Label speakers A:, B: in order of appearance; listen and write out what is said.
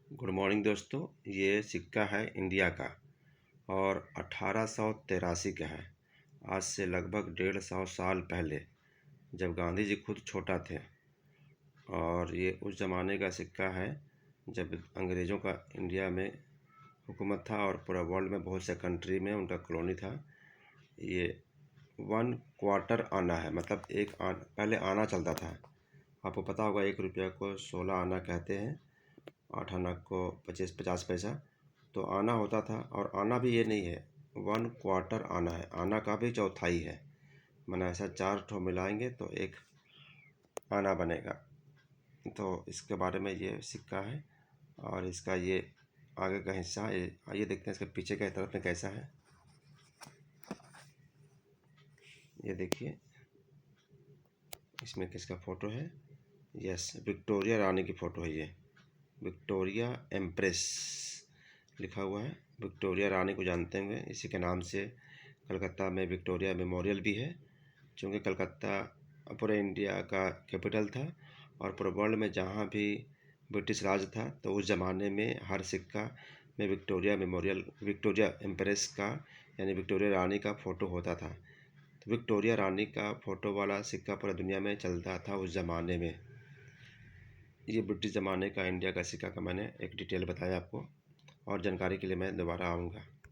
A: Good morning दोस्तों। ये सिक्का है इंडिया का और 1883 का है। आज से लगभग 150 साल पहले, जब गांधी जी खुद छोटा थे। और ये उस ज़माने का सिक्का है जब अंग्रेज़ों का इंडिया में हुकूमत था और पूरा वर्ल्ड में बहुत से कंट्री में उनका कॉलोनी था। ये 1/4 आना है, मतलब पहले आना चलता था। आपको पता होगा 1 रुपया को 16 आना कहते हैं, 8 आना को 50 पैसा। तो आना होता था, और आना भी ये नहीं है, 1/4 आना है। आना का भी चौथाई है, माना ऐसा 4 ठो मिलाएंगे तो एक आना बनेगा। तो इसके बारे में ये सिक्का है, और इसका ये आगे का हिस्सा है। आइए देखते हैं इसके पीछे के तरफ में कैसा है। ये देखिए, इसमें किसका फ़ोटो है? यस, विक्टोरिया रानी की फ़ोटो है। ये विक्टोरिया एम्प्रेस लिखा हुआ है। विक्टोरिया रानी को जानते होंगे, इसी के नाम से कलकत्ता में विक्टोरिया मेमोरियल भी है। चूँकि कलकत्ता पूरे इंडिया का कैपिटल था, और पूरे वर्ल्ड में जहाँ भी ब्रिटिश राज था, तो उस ज़माने में हर सिक्का में विक्टोरिया मेमोरियल, विक्टोरिया एम्प्रेस का यानी विक्टोरिया रानी का फ़ोटो होता था। तो विक्टोरिया रानी का फ़ोटो वाला सिक्का पूरी दुनिया में चलता था उस ज़माने में। ये ब्रिटिश ज़माने का इंडिया का सिक्का का मैंने एक डिटेल बताया आपको, और जानकारी के लिए मैं दोबारा आऊँगा।